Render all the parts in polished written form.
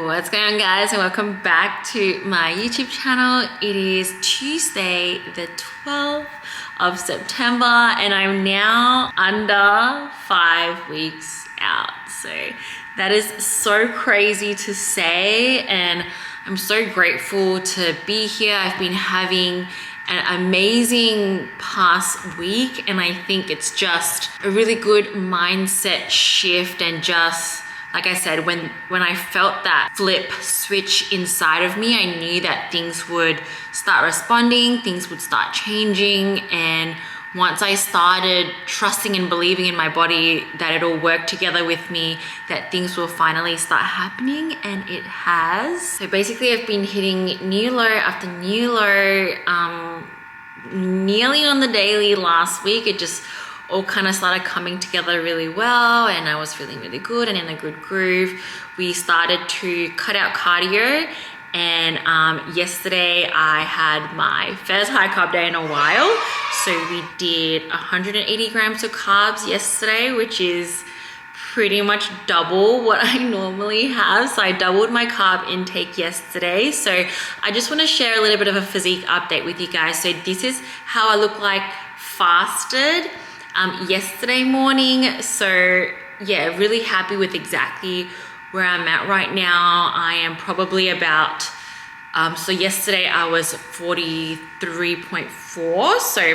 What's going on, guys, and welcome back to my YouTube channel. It is Tuesday the 12th of September and I'm now under 5 weeks out. So that is so crazy to say and I'm so grateful to be here. I've been having an amazing past week and I think it's just a really good mindset shift, and just like I said, when I felt that flip switch inside of me, I knew that things would start responding, things would start changing, and once I started trusting and believing in my body that it'll work together with me, that things will finally start happening, and it has. So basically I've been hitting new low after new low, nearly on the daily last week. It just all kind of started coming together really well and I was feeling really good and in a good groove. We started to cut out cardio, and yesterday I had my first high carb day in a while. So we did 180 grams of carbs yesterday, which is pretty much double what I normally have. So I doubled my carb intake yesterday. So I just want to share a little bit of a physique update with you guys. So this is how I look like fasted yesterday morning. So yeah, really happy with exactly where I'm at right now. I am probably about, so yesterday I was 43.4. So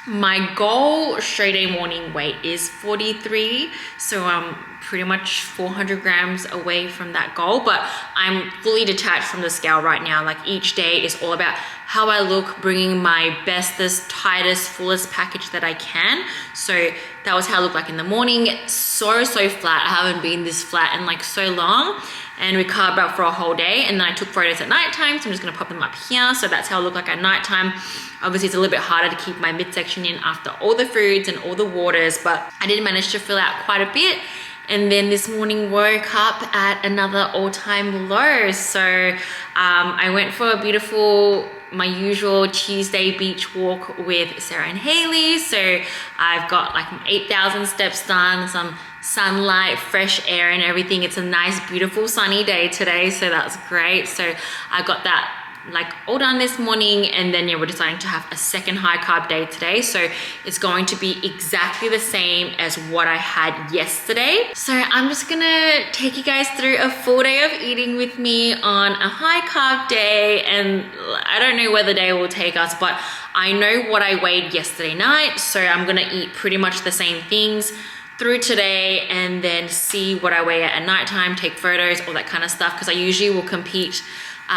my goal show day morning weight is 43. So I'm pretty much 400 grams away from that goal, but I'm fully detached from the scale right now. Like each day is all about how I look, bringing my bestest, tightest, fullest package that I can. So that was how I look like in the morning. So flat. I haven't been this flat in like so long. And we carved out for a whole day, and then I took photos at nighttime, so I'm just gonna pop them up here. So that's how I look like at nighttime. Obviously it's a little bit harder to keep my midsection in after all the foods and all the waters, but I did manage to fill out quite a bit. And then this morning woke up at another all-time low. So I went for a beautiful, my usual Tuesday beach walk with Sarah and Haley. So I've got like 8,000 steps done, some sunlight, fresh air and everything. It's a nice, beautiful sunny day today, so that's great. So I got that like all done this morning, and then yeah, we're deciding to have a second high carb day today. So it's going to be exactly the same as what I had yesterday. So I'm just gonna take you guys through a full day of eating with me on a high carb day, and I don't know where the day will take us, but I know what I weighed yesterday night, so I'm gonna eat pretty much the same things through today and then see what I weigh at nighttime, take photos, all that kind of stuff, because I usually will compete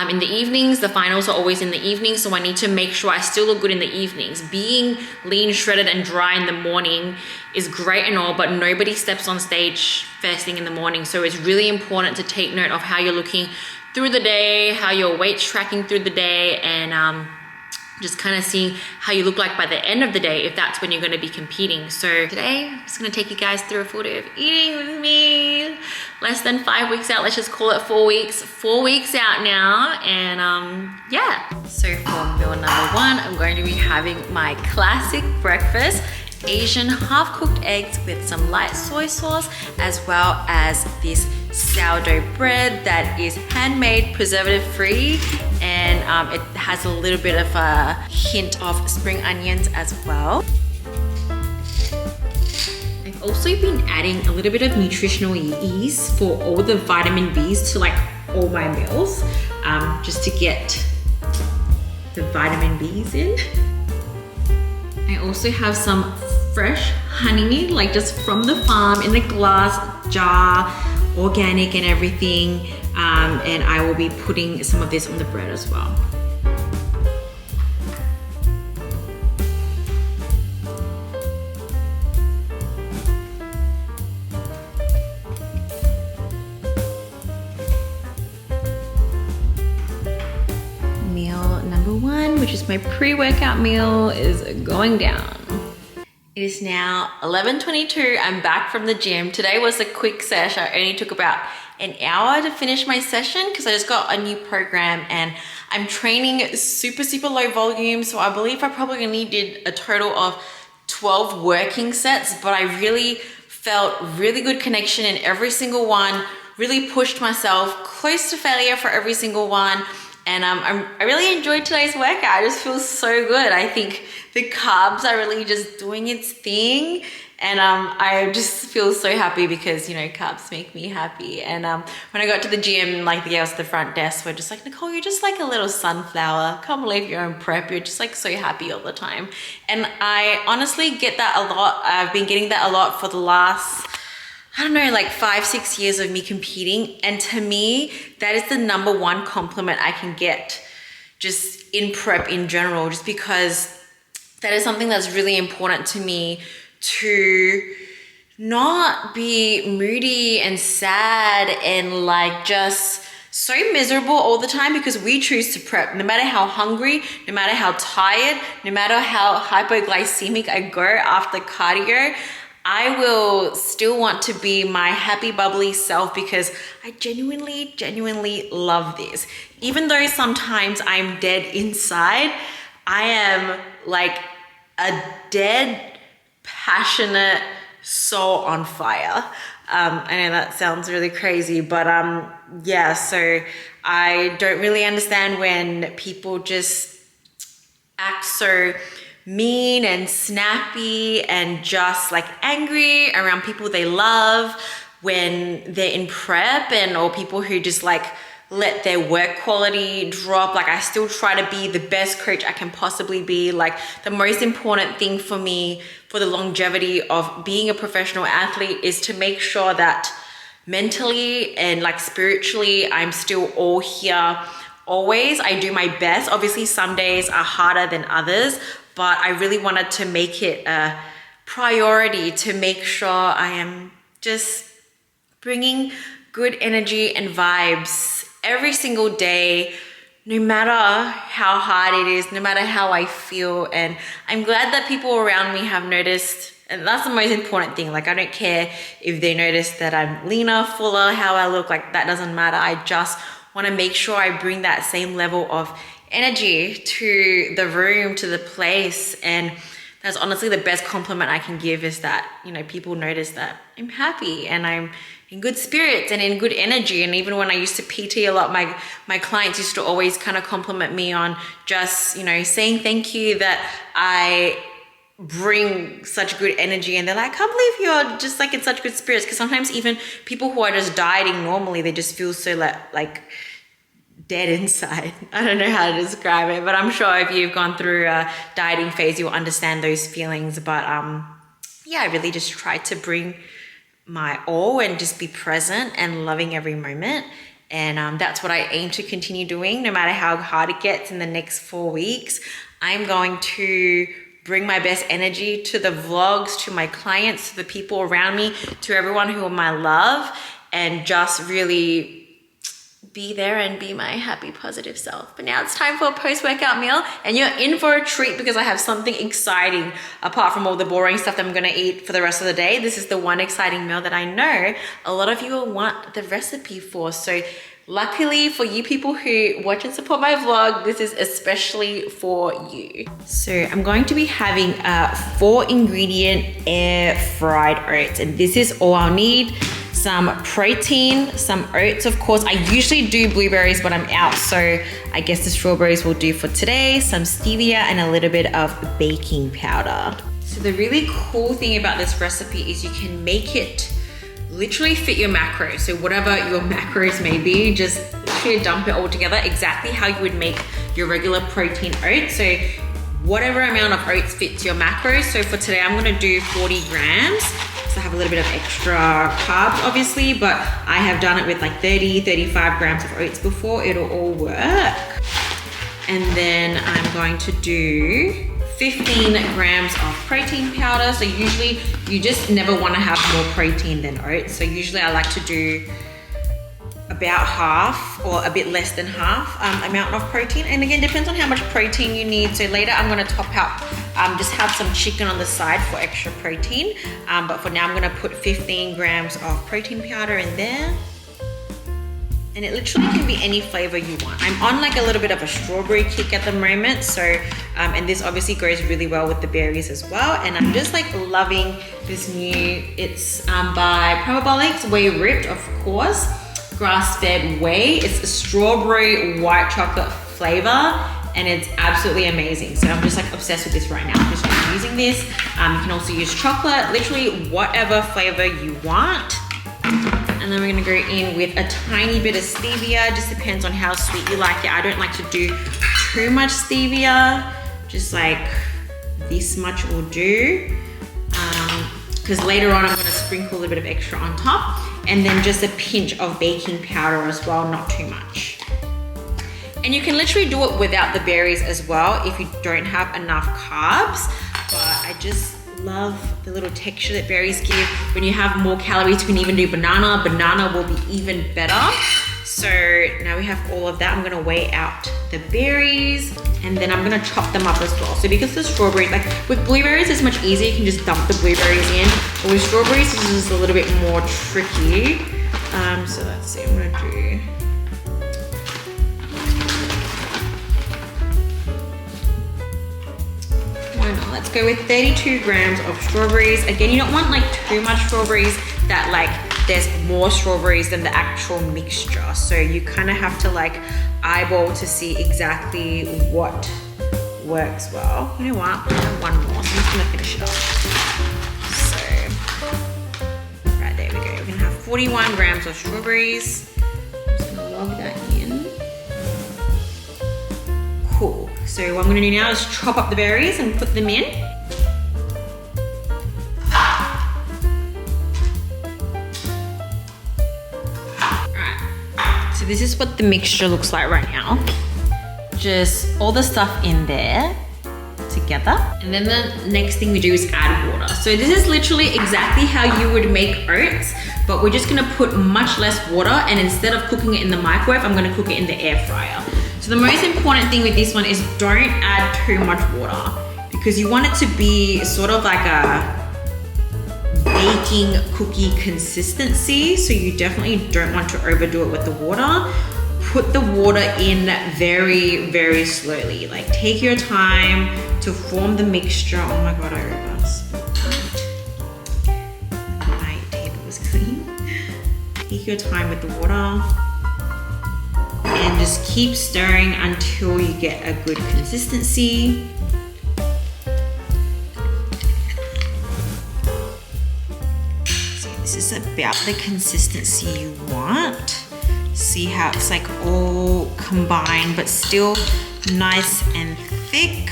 in the evenings. The finals are always in the evening, so I need to make sure I still look good in the evenings. Being lean, shredded and dry in the morning is great and all, but nobody steps on stage first thing in the morning. So it's really important to take note of how you're looking through the day, how your weight's tracking through the day, and just kind of seeing how you look like by the end of the day, if that's when you're going to be competing. So today, I'm just going to take you guys through a full day of eating with me. Less than 5 weeks out, let's just call it 4 weeks. 4 weeks out now, and yeah. So for meal number one, I'm going to be having my classic breakfast, Asian half-cooked eggs with some light soy sauce, as well as this sourdough bread that is handmade, preservative-free, and it has a little bit of a hint of spring onions as well. I've also been adding a little bit of nutritional yeast for all the vitamin Bs to like all my meals, just to get the vitamin Bs in. I also have some fresh honey, like just from the farm in a glass jar, organic and everything, and I will be putting some of this on the bread as well. Meal number one, which is my pre-workout meal, is going down. It is now 11:22. I'm back from the gym. Today was a quick session. I only took about an hour to finish my session because I just got a new program and I'm training super low volume. So I believe I probably only did a total of 12 working sets, but I really felt really good connection in every single one, really pushed myself close to failure for every single one. And I really enjoyed today's workout. I just feel so good. I think the carbs are really just doing its thing. And I just feel so happy because, you know, carbs make me happy. And when I got to the gym, like the girls at the front desk were just like, Nicole, you're just like a little sunflower. Can't believe you're in prep. You're just like so happy all the time. And I honestly get that a lot. I've been getting that a lot for the last, I don't know, like 5-6 years of me competing. And to me, that is the number one compliment I can get just in prep in general, just because that is something that's really important to me, to not be moody and sad and like just so miserable all the time, because we choose to prep. No matter how hungry, no matter how tired, no matter how hypoglycemic I go after cardio, I will still want to be my happy, bubbly self, because I genuinely love this. Even though sometimes I'm dead inside, I am like a dead, passionate soul on fire. I know that sounds really crazy, but yeah, so I don't really understand when people just act so mean and snappy and just like angry around people they love when they're in prep, and or people who just like let their work quality drop. Like, I still try to be the best coach I can possibly be. Like, the most important thing for me for the longevity of being a professional athlete is to make sure that mentally and like spiritually, I'm still all here always. I do my best. Obviously, some days are harder than others, but I really wanted to make it a priority to make sure I am just bringing good energy and vibes every single day, no matter how hard it is, no matter how I feel. And I'm glad that people around me have noticed, and that's the most important thing. Like, I don't care if they notice that I'm leaner, fuller, how I look, like that doesn't matter. I just want to make sure I bring that same level of energy to the room, to the place. And that's honestly the best compliment I can give, is that, you know, people notice that I'm happy and I'm in good spirits and in good energy. And even when I used to PT a lot, my clients used to always kind of compliment me on just, you know, saying thank you, that I bring such good energy. And they're like, I can't believe you're just like in such good spirits. Because sometimes even people who are just dieting normally, they just feel so like dead inside. I don't know how to describe it, but I'm sure if you've gone through a dieting phase, you'll understand those feelings. But yeah, I really just try to bring my all and just be present and loving every moment. And that's what I aim to continue doing, no matter how hard it gets in the next 4 weeks. I'm going to bring my best energy to the vlogs, to my clients, to the people around me, to everyone who I love, and just really be there and be my happy, positive self. But now it's time for a post-workout meal, and you're in for a treat because I have something exciting apart from all the boring stuff that I'm gonna eat for the rest of the day. This is the one exciting meal that I know a lot of you will want the recipe for. So luckily for you people who watch and support my vlog, this is especially for you. So I'm going to be having a 4-ingredient air fried oats, and this is all I'll need. Some protein, some oats, of course. I usually do blueberries, but I'm out, so I guess the strawberries will do for today. Some stevia and a little bit of baking powder. So the really cool thing about this recipe is you can make it literally fit your macros. So whatever your macros may be, just literally dump it all together exactly how you would make your regular protein oats. So whatever amount of oats fits your macros. So for today, I'm gonna do 40 grams. So I have a little bit of extra carbs, obviously, but I have done it with like 35 grams of oats before. It'll all work. And then I'm going to do 15 grams of protein powder. So usually you just never want to have more protein than oats. So usually I like to do about half or a bit less than half amount of protein. And again, depends on how much protein you need. So later I'm gonna top out, just have some chicken on the side for extra protein. But for now I'm gonna put 15 grams of protein powder in there. And it literally can be any flavor you want. I'm on like a little bit of a strawberry kick at the moment. So, and this obviously goes really well with the berries as well. And I'm just like loving this new, it's by Probiotics, Way Ripped, of course. grass-fed whey. It's a strawberry white chocolate flavor and it's absolutely amazing. So I'm just like obsessed with this right now. I'm just using this. You can also use chocolate, literally whatever flavor you want. And then we're gonna go in with a tiny bit of stevia. Just depends on how sweet you like it. I don't like to do too much stevia. Just like this much will do. Because later on I'm gonna sprinkle a little bit of extra on top. And then just a pinch of baking powder as well, not too much. And you can literally do it without the berries as well if you don't have enough carbs. But I just love the little texture that berries give. When you have more calories, you can even do banana. Banana will be even better. So now we have all of that. I'm gonna weigh out the berries and then I'm gonna chop them up as well. So because the strawberries, like with blueberries, it's much easier. You can just dump the blueberries in. But with strawberries, this is a little bit more tricky. So let's see, I'm gonna do. Let's go with 32 grams of strawberries. Again, you don't want like too much strawberries that like there's more strawberries than the actual mixture. So you kind of have to like eyeball to see exactly what works well. You know what, I'm gonna have one more, so I'm just gonna finish it off. So, right, there we go. We're gonna have 41 grams of strawberries. I'm just gonna log that in. Cool. So what I'm gonna do now is chop up the berries and put them in. Alright, so this is what the mixture looks like right now. Just all the stuff in there together. And then the next thing we do is add water. So this is literally exactly how you would make oats, but we're just gonna put much less water, and instead of cooking it in the microwave, I'm gonna cook it in the air fryer. So the most important thing with this one is don't add too much water, because you want it to be sort of like a baking cookie consistency. So you definitely don't want to overdo it with the water. Put the water in very, very slowly. Like take your time to form the mixture. Oh my God, I reversed. My table was clean. Take your time with the water. And just keep stirring until you get a good consistency. So this is about the consistency you want. See how it's like all combined, but still nice and thick.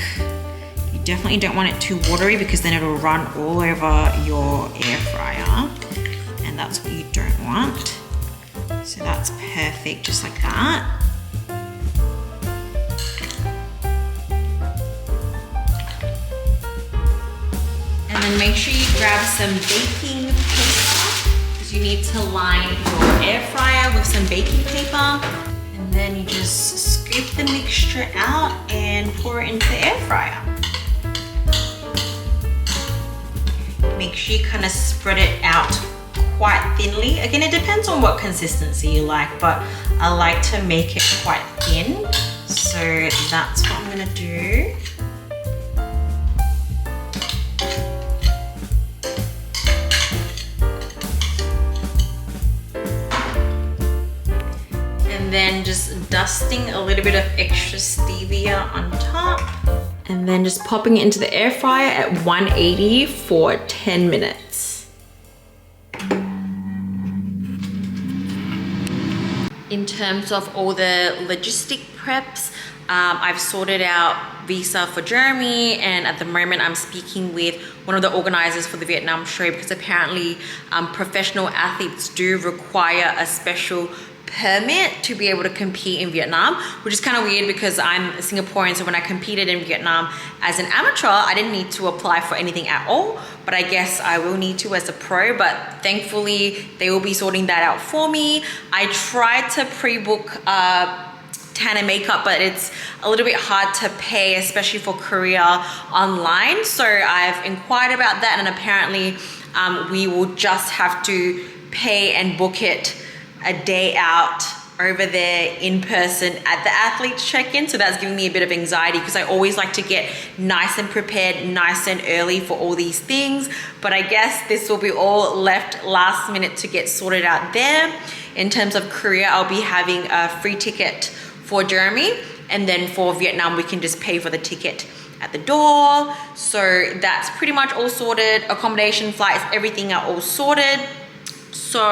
You definitely don't want it too watery, because then it'll run all over your air fryer, and that's what you don't want. So that's perfect, just like that. And then make sure you grab some baking paper, because you need to line your air fryer with some baking paper. And then you just scoop the mixture out and pour it into the air fryer. Make sure you kind of spread it out quite thinly. Again, it depends on what consistency you like, but I like to make it quite thin. So that's what I'm gonna do. And then just dusting a little bit of extra stevia on top. And then just popping it into the air fryer at 180 for 10 minutes. In terms of all the logistic preps, I've sorted out visa for Jeremy, and at the moment I'm speaking with one of the organizers for the Vietnam show, because apparently professional athletes do require a special permit to be able to compete in Vietnam, which is kind of weird because I'm a Singaporean. So when I competed in Vietnam as an amateur, I didn't need to apply for anything at all, but I guess I will need to as a pro. But thankfully they will be sorting that out for me. I tried to pre-book tan and makeup, but it's a little bit hard to pay, especially for Korea, online. So I've inquired about that, and apparently we will just have to pay and book it a day out over there in person at the athletes check-in. So that's giving me a bit of anxiety, because I always like to get nice and prepared, nice and early for all these things. But I guess this will be all left last minute to get sorted out there. in terms of Korea, I'll be having a free ticket for Jeremy, and then for Vietnam, we can just pay for the ticket at the door. So that's pretty much all sorted. Accommodation, flights, everything are all sorted. So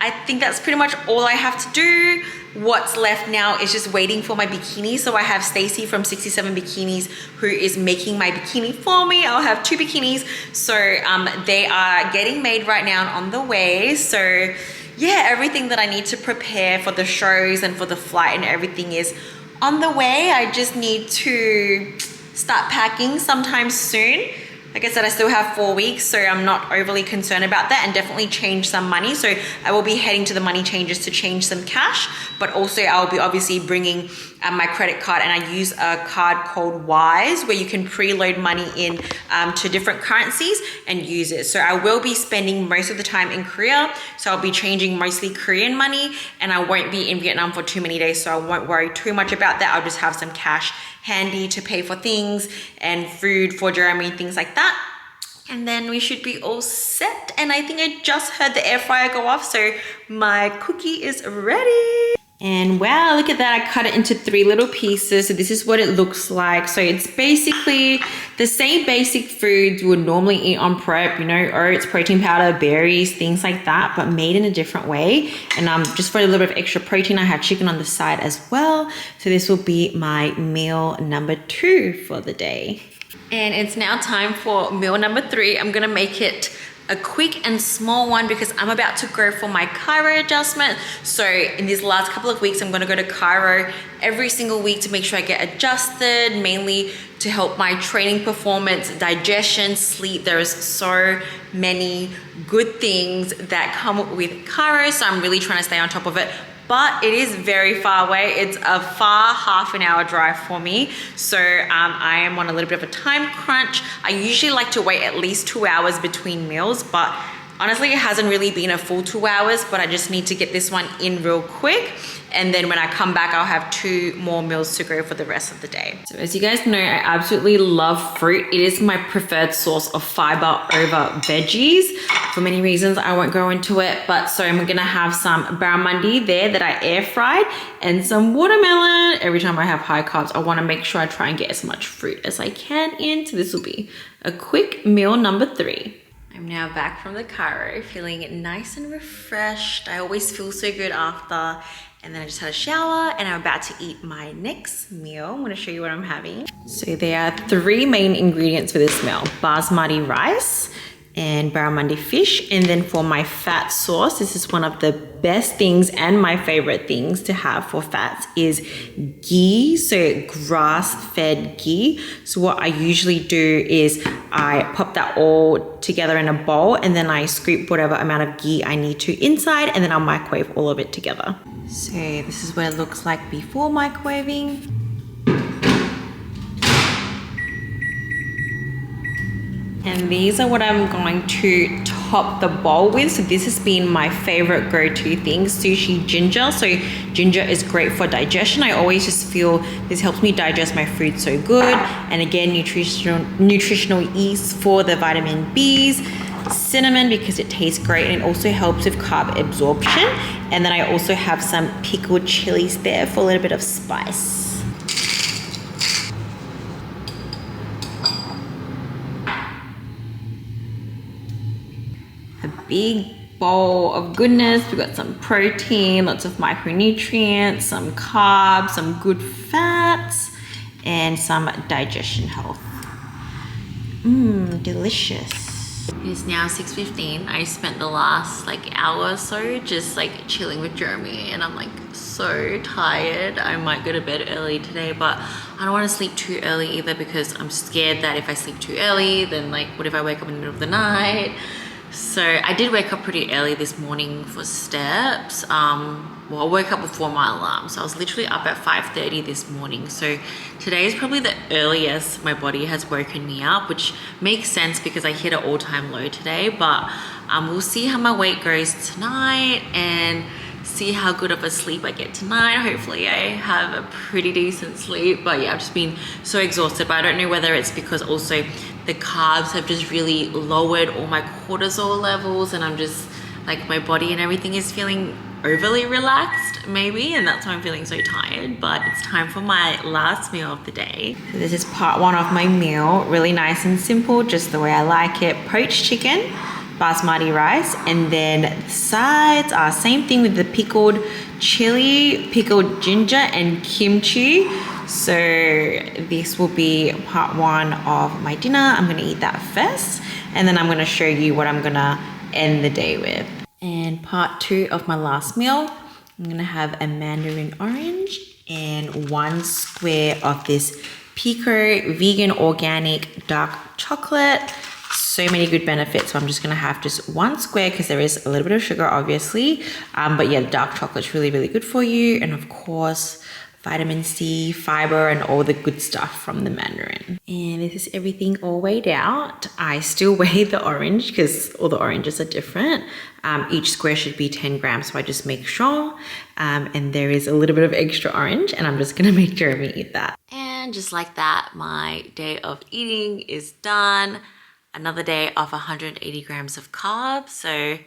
I think that's pretty much all I have to do. What's left now is just waiting for my bikini. So I have Stacy from 67 Bikinis who is making my bikini for me. I'll have 2 bikinis. So they are getting made right now and on the way. So yeah, everything that I need to prepare for the shows and for the flight and everything is on the way. I just need to start packing sometime soon. Like I said, I still have 4 weeks, so I'm not overly concerned about that, and definitely change some money. So I will be heading to the money changers to change some cash, but also I'll be obviously bringing my credit card, and I use a card called Wise where you can preload money in to different currencies and use it. So I will be spending most of the time in Korea, so I'll be changing mostly Korean money, and I won't be in Vietnam for too many days, so I won't worry too much about that. I'll just have some cash handy to pay for things and food for Jeremy, things like that. And then we should be all set. And I think I just heard the air fryer go off, so my cookie is ready. And wow, look at that. I cut it into 3 little pieces. So this is what it looks like. So it's basically the same basic foods you would normally eat on prep, you know, oats, protein powder, berries, things like that, but made in a different way. And just for a little bit of extra protein, I have chicken on the side as well. So this will be my meal number 2 for the day. And it's now time for meal number 3. I'm gonna make it a quick and small one because I'm about to go for my chiro adjustment. So in these last couple of weeks, I'm gonna go to chiro every single week to make sure I get adjusted, mainly to help my training performance, digestion, sleep. There is so many good things that come with chiro, so I'm really trying to stay on top of it. But it is very far away. It's a far half-an-hour drive for me. So I am on a little bit of a time crunch. I usually like to wait at least 2 hours between meals, but honestly, it hasn't really been a full 2 hours, but I just need to get this one in real quick. And then when I come back, I'll have 2 more meals to go for the rest of the day. So as you guys know, I absolutely love fruit. It is my preferred source of fiber over veggies. For many reasons, I won't go into it. But so I'm gonna have some barramundi there that I air fried and some watermelon. Every time I have high carbs, I wanna make sure I try and get as much fruit as I can in. So this will be a quick meal number 3. I'm now back from the chiro, feeling nice and refreshed. I always feel so good after. And then I just had a shower and I'm about to eat my next meal. I'm gonna show you what I'm having. So there are 3 main ingredients for this meal: basmati rice and barramundi fish. And then for my fat source, this is one of the best things and my favorite things to have for fats is ghee, so grass-fed ghee. So what I usually do is I pop that all together in a bowl and then I scoop whatever amount of ghee I need to inside, and then I'll microwave all of it together. So this is what it looks like before microwaving. And these are what I'm going to top the bowl with. So this has been my favorite go-to thing, sushi ginger. So ginger is great for digestion. I always just feel this helps me digest my food so good. And again, nutritional yeast for the vitamin B's. Cinnamon because it tastes great and it also helps with carb absorption. And then I also have some pickled chilies there for a little bit of spice. A big bowl of goodness. We've got some protein, lots of micronutrients, some carbs, some good fats, and some digestion health. Delicious. It is now 6:15. I spent the last hour or so just chilling with Jeremy, and I'm so tired. I might go to bed early today, but I don't want to sleep too early either because I'm scared that if I sleep too early, then what if I wake up in the middle of the night? So I did wake up pretty early this morning for steps. Well, I woke up before my alarm, so I was literally up at 5:30 this morning. So today is probably the earliest my body has woken me up, which makes sense because I hit an all-time low today. But we'll see how my weight goes tonight and see how good of a sleep I get tonight. Hopefully I have a pretty decent sleep. But yeah, I've just been so exhausted. But I don't know whether it's because also the carbs have just really lowered all my cortisol levels, and I'm just my body and everything is feeling overly relaxed maybe, and that's why I'm feeling so tired. But it's time for my last meal of the day. So this is part one of my meal, really nice and simple, just the way I like it. Poached chicken, basmati rice, and then the sides are same thing with the pickled chili, pickled ginger, and kimchi. So this will be part one of my dinner. I'm gonna eat that first, and then I'm gonna show you what I'm gonna end the day with. And part two of my last meal, I'm gonna have a mandarin orange and 1 square of this Pico vegan organic dark chocolate. So many good benefits. So I'm just gonna have just 1 square because there is a little bit of sugar, obviously. But yeah, the dark chocolate's really, really good for you. And of course, vitamin C, fiber, and all the good stuff from the mandarin. And this is everything all weighed out. I still weigh the orange because all the oranges are different. Each square should be 10 grams, so I just make sure. And there is a little bit of extra orange, and I'm just gonna make Jeremy eat that. And just like that, my day of eating is done. Another day of 180 grams of carbs. So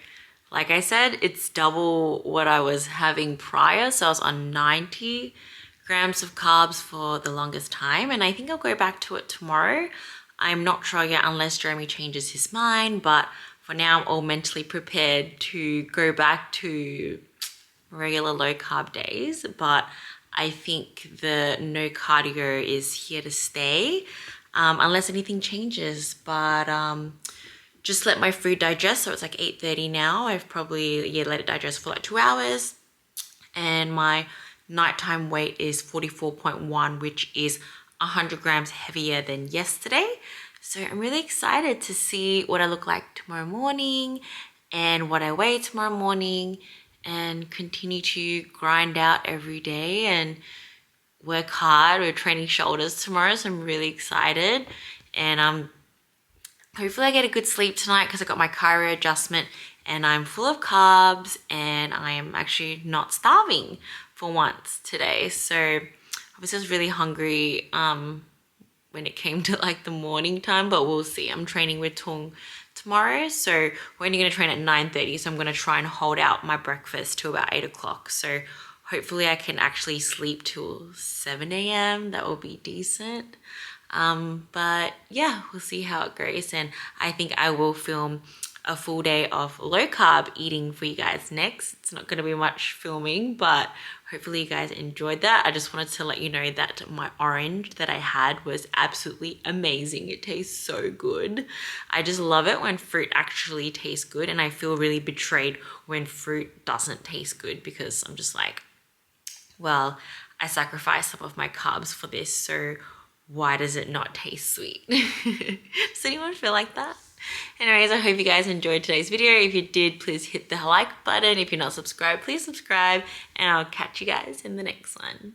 like I said, it's double what I was having prior. So I was on 90 grams of carbs for the longest time, and I think I'll go back to it tomorrow. I'm not sure yet unless Jeremy changes his mind, but for now I'm all mentally prepared to go back to regular low carb days. But I think the no cardio is here to stay, unless anything changes. But just let my food digest. So it's like 8:30 now. I've probably let it digest for like 2 hours, and my nighttime weight is 44.1, which is 100 grams heavier than yesterday. So I'm really excited to see what I look like tomorrow morning and what I weigh tomorrow morning, and continue to grind out every day and work hard. We're training shoulders tomorrow, so I'm really excited. And hopefully I get a good sleep tonight because I got my chiro adjustment and I'm full of carbs and I am actually not starving for once today. So obviously I was really hungry when it came to like the morning time, but we'll see. I'm training with Tung tomorrow, so we're only going to train at 9:30, so I'm going to try and hold out my breakfast to about 8 o'clock. So hopefully I can actually sleep till 7 a.m. That will be decent. But yeah, we'll see how it goes, and I think I will film a full day of low carb eating for you guys next. It's not going to be much filming, but hopefully you guys enjoyed that. I just wanted to let you know that my orange that I had was absolutely amazing. It tastes so good. I just love it when fruit actually tastes good, and I feel really betrayed when fruit doesn't taste good because I'm just like, well, I sacrificed some of my carbs for this, so why does it not taste sweet? Does anyone feel like that? Anyways, I hope you guys enjoyed today's video. If you did, please hit the like button. If you're not subscribed, please subscribe, and I'll catch you guys in the next one.